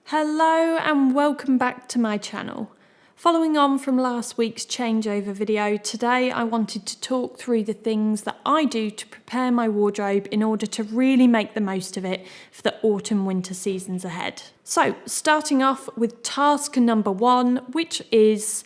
Hello and welcome back to my channel. Following on from last week's changeover video, today I wanted to talk through the things that I do to prepare my wardrobe in order to really make the most of it for the autumn-winter seasons ahead. So, starting off with task number 1, which is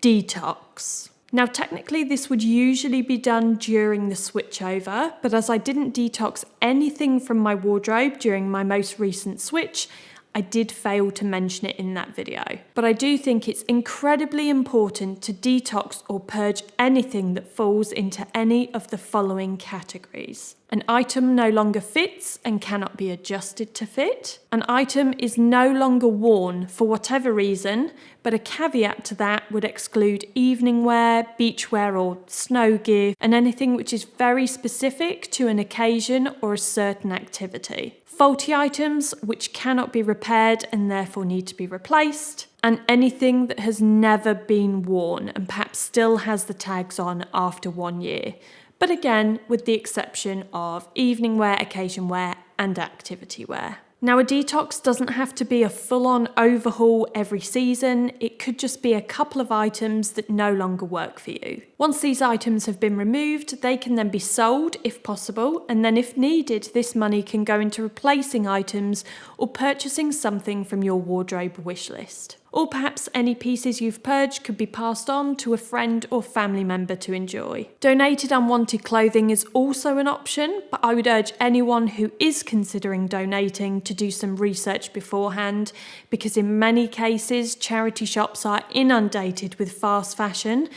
detox. Now, technically this would usually be done during the switchover, but as I didn't detox anything from my wardrobe during my most recent switch, I did fail to mention it in that video. But I do think it's incredibly important to detox or purge anything that falls into any of the following categories. An item no longer fits and cannot be adjusted to fit. An item is no longer worn for whatever reason, but a caveat to that would exclude evening wear, beach wear or snow gear, and anything which is very specific to an occasion or a certain activity. Faulty items which cannot be repaired and therefore need to be replaced, and anything that has never been worn and perhaps still has the tags on after 1 year. But again, with the exception of evening wear, occasion wear, and activity wear. Now, a detox doesn't have to be a full-on overhaul every season. It could just be a couple of items that no longer work for you. Once these items have been removed, they can then be sold if possible, and then if needed, this money can go into replacing items or purchasing something from your wardrobe wish list. Or perhaps any pieces you've purged could be passed on to a friend or family member to enjoy. Donated unwanted clothing is also an option, but I would urge anyone who is considering donating to do some research beforehand, because in many cases charity shops are inundated with fast fashion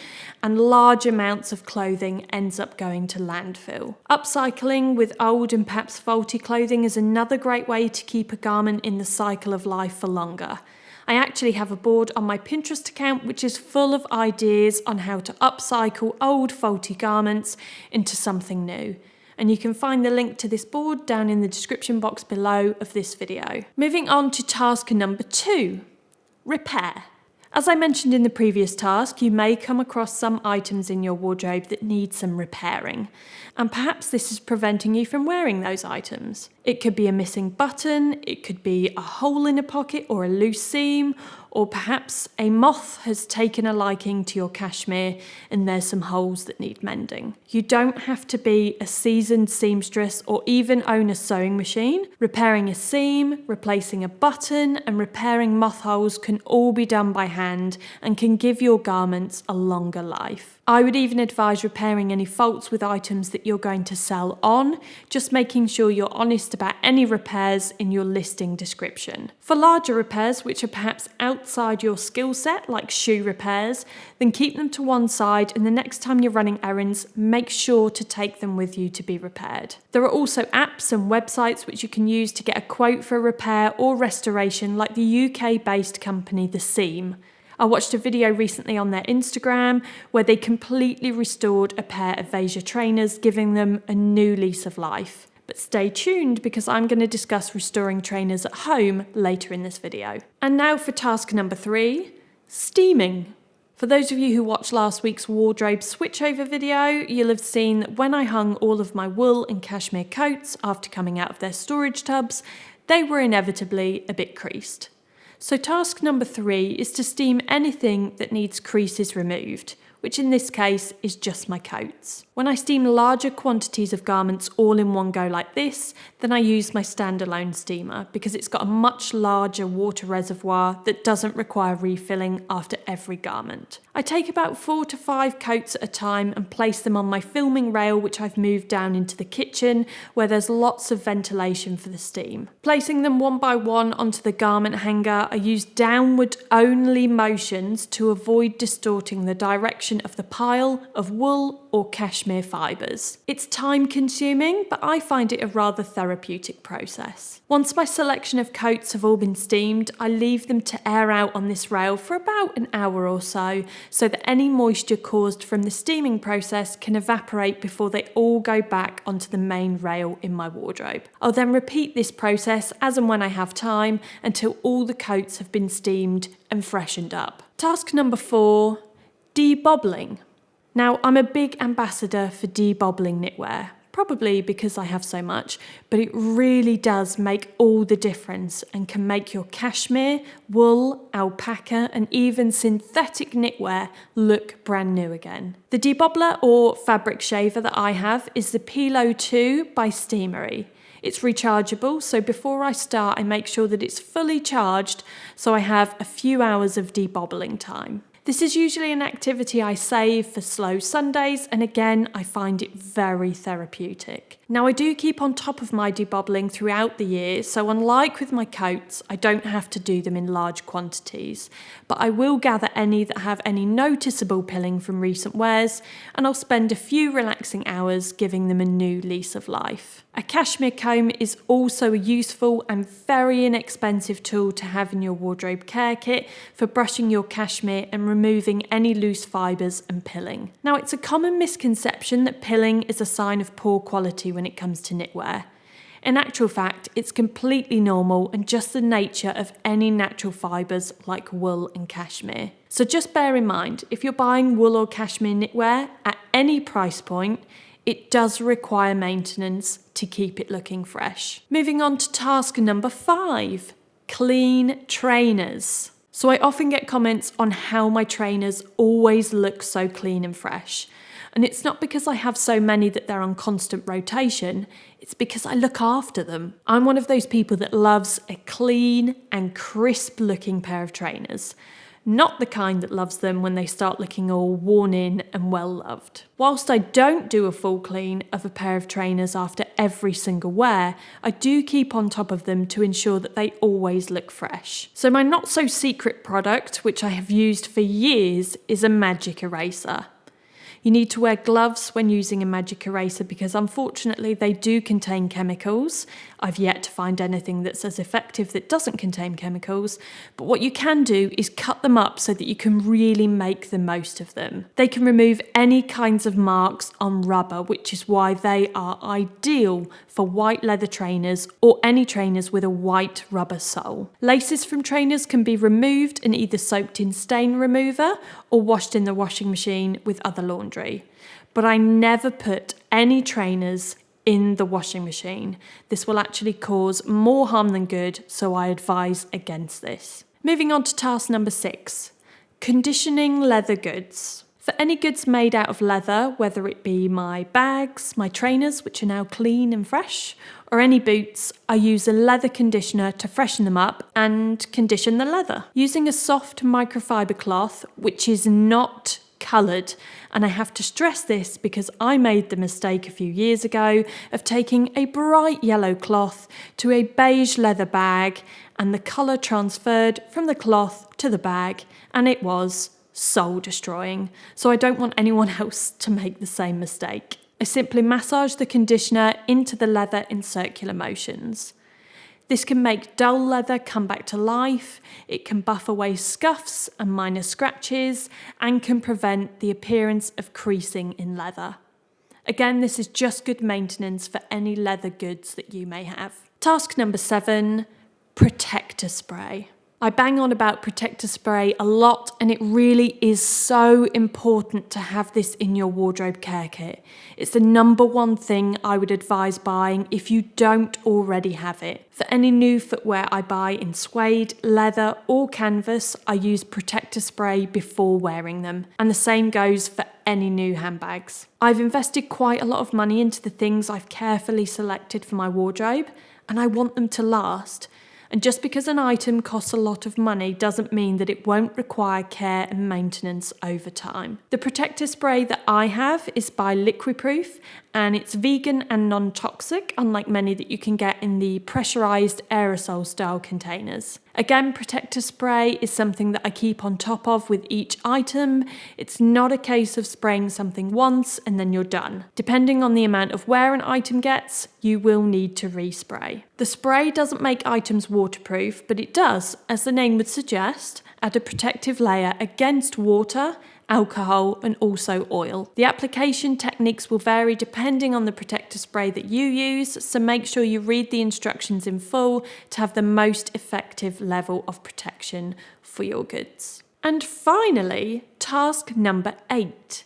and large amounts of clothing ends up going to landfill. Upcycling with old and perhaps faulty clothing is another great way to keep a garment in the cycle of life for longer. I actually have a board on my Pinterest account which is full of ideas on how to upcycle old faulty garments into something new. And you can find the link to this board down in the description box below of this video. Moving on to task number 2, repair. As I mentioned in the previous task, you may come across some items in your wardrobe that need some repairing, and perhaps this is preventing you from wearing those items. It could be a missing button, it could be a hole in a pocket or a loose seam, or perhaps a moth has taken a liking to your cashmere and there's some holes that need mending. You don't have to be a seasoned seamstress or even own a sewing machine. Repairing a seam, replacing a button, and repairing moth holes can all be done by hand and can give your garments a longer life. I would even advise repairing any faults with items that you're going to sell on, just making sure you're honest about any repairs in your listing description. For larger repairs, which are perhaps outside your skill set, like shoe repairs, then keep them to one side, and the next time you're running errands, make sure to take them with you to be repaired. There are also apps and websites which you can use to get a quote for a repair or restoration, like the UK-based company The Seam. I watched a video recently on their Instagram where they completely restored a pair of Veja trainers, giving them a new lease of life. But stay tuned because I'm going to discuss restoring trainers at home later in this video. And now for task number 3, steaming. For those of you who watched last week's wardrobe switchover video, you'll have seen that when I hung all of my wool and cashmere coats after coming out of their storage tubs, they were inevitably a bit creased. So task number 3 is to steam anything that needs creases removed, which in this case is just my coats. When I steam larger quantities of garments all in one go like this, then I use my standalone steamer because it's got a much larger water reservoir that doesn't require refilling after every garment. I take about 4 to 5 coats at a time and place them on my filming rail, which I've moved down into the kitchen where there's lots of ventilation for the steam. Placing them one by one onto the garment hanger, I use downward only motions to avoid distorting the direction of the pile of wool or cashmere fibres. It's time consuming, but I find it a rather therapeutic process. Once my selection of coats have all been steamed, I leave them to air out on this rail for about an hour or so that any moisture caused from the steaming process can evaporate before they all go back onto the main rail in my wardrobe. I'll then repeat this process as and when I have time until all the coats have been steamed and freshened up. Task number 4, debobbling. Now, I'm a big ambassador for debobbling knitwear, probably because I have so much, but it really does make all the difference and can make your cashmere, wool, alpaca and even synthetic knitwear look brand new again. The debobbler or fabric shaver that I have is the Pilo 2 by Steamery. It's rechargeable, so before I start I make sure that it's fully charged so I have a few hours of debobbling time. This is usually an activity I save for slow Sundays, and again, I find it very therapeutic. Now, I do keep on top of my debobbling throughout the year, so unlike with my coats, I don't have to do them in large quantities, but I will gather any that have any noticeable pilling from recent wears, and I'll spend a few relaxing hours giving them a new lease of life. A cashmere comb is also a useful and very inexpensive tool to have in your wardrobe care kit for brushing your cashmere and removing any loose fibres and pilling. Now, it's a common misconception that pilling is a sign of poor quality when it comes to knitwear. In actual fact, it's completely normal and just the nature of any natural fibres like wool and cashmere. So just bear in mind, if you're buying wool or cashmere knitwear at any price point, it does require maintenance to keep it looking fresh. Moving on to task number 5, clean trainers. So I often get comments on how my trainers always look so clean and fresh. And it's not because I have so many that they're on constant rotation, it's because I look after them. I'm one of those people that loves a clean and crisp looking pair of trainers. Not the kind that loves them when they start looking all worn in and well loved. Whilst I don't do a full clean of a pair of trainers after every single wear, I do keep on top of them to ensure that they always look fresh. So my not so secret product, which I have used for years, is a magic eraser. You need to wear gloves when using a magic eraser because unfortunately they do contain chemicals. I've yet to find anything that's as effective that doesn't contain chemicals, but what you can do is cut them up so that you can really make the most of them. They can remove any kinds of marks on rubber, which is why they are ideal for white leather trainers or any trainers with a white rubber sole. Laces from trainers can be removed and either soaked in stain remover or washed in the washing machine with other laundry. But I never put any trainers in the washing machine. This will actually cause more harm than good, so I advise against this. Moving on to task number 6, conditioning leather goods. For any goods made out of leather, whether it be my bags, my trainers, which are now clean and fresh, or any boots, I use a leather conditioner to freshen them up and condition the leather. Using a soft microfiber cloth, which is not coloured, and I have to stress this because I made the mistake a few years ago of taking a bright yellow cloth to a beige leather bag and the colour transferred from the cloth to the bag and it was soul destroying. So I don't want anyone else to make the same mistake. I simply massage the conditioner into the leather in circular motions. This can make dull leather come back to life, it can buff away scuffs and minor scratches, and can prevent the appearance of creasing in leather. Again, this is just good maintenance for any leather goods that you may have. Task number 7, protector spray. I bang on about protector spray a lot, and it really is so important to have this in your wardrobe care kit. It's the number one thing I would advise buying if you don't already have it. For any new footwear I buy in suede, leather or canvas, I use protector spray before wearing them. And the same goes for any new handbags. I've invested quite a lot of money into the things I've carefully selected for my wardrobe, and I want them to last. And just because an item costs a lot of money doesn't mean that it won't require care and maintenance over time. The protector spray that I have is by Liquiproof, and it's vegan and non-toxic, unlike many that you can get in the pressurized aerosol style containers. Again, protector spray is something that I keep on top of with each item. It's not a case of spraying something once and then you're done. Depending on the amount of wear an item gets, you will need to respray. The spray doesn't make items waterproof, but it does, as the name would suggest, add a protective layer against water, alcohol and also oil. The application techniques will vary depending on the protector spray that you use, so make sure you read the instructions in full to have the most effective level of protection for your goods. And finally, task number 8,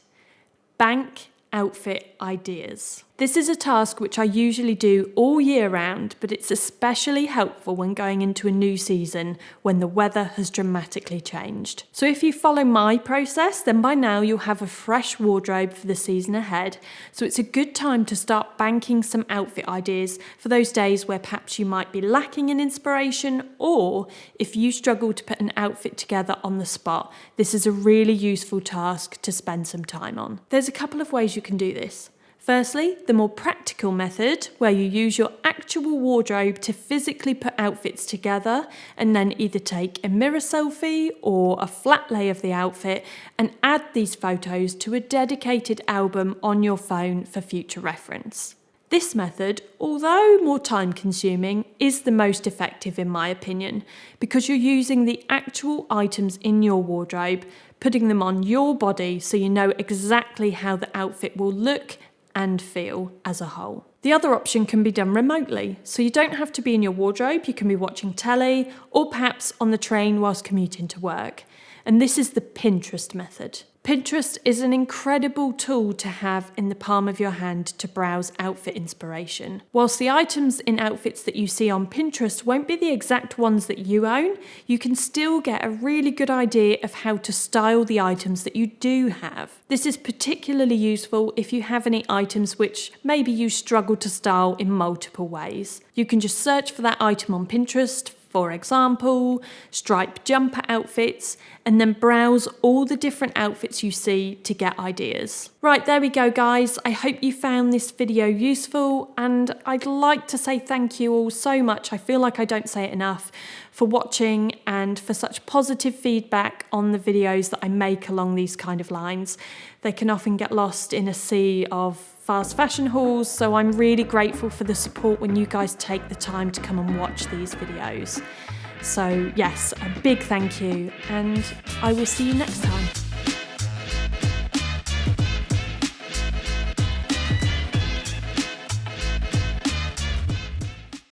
bank outfit ideas. This is a task which I usually do all year round, but it's especially helpful when going into a new season when the weather has dramatically changed. So if you follow my process, then by now you'll have a fresh wardrobe for the season ahead. So it's a good time to start banking some outfit ideas for those days where perhaps you might be lacking in inspiration, or if you struggle to put an outfit together on the spot, this is a really useful task to spend some time on. There's a couple of ways you can do this. Firstly, the more practical method, where you use your actual wardrobe to physically put outfits together and then either take a mirror selfie or a flat lay of the outfit and add these photos to a dedicated album on your phone for future reference. This method, although more time consuming, is the most effective in my opinion, because you're using the actual items in your wardrobe, putting them on your body so you know exactly how the outfit will look and feel as a whole. The other option can be done remotely, so you don't have to be in your wardrobe, you can be watching telly or perhaps on the train whilst commuting to work. And this is the Pinterest method. Pinterest is an incredible tool to have in the palm of your hand to browse outfit inspiration. Whilst the items in outfits that you see on Pinterest won't be the exact ones that you own, you can still get a really good idea of how to style the items that you do have. This is particularly useful if you have any items which maybe you struggle to style in multiple ways. You can just search for that item on Pinterest, for example, striped jumper outfits, and then browse all the different outfits you see to get ideas. Right, there we go guys. I hope you found this video useful, and I'd like to say thank you all so much. I feel like I don't say it enough, for watching and for such positive feedback on the videos that I make along these kind of lines. They can often get lost in a sea of fast fashion hauls, so I'm really grateful for the support when you guys take the time to come and watch these videos. So yes, a big thank you, and I will see you next time.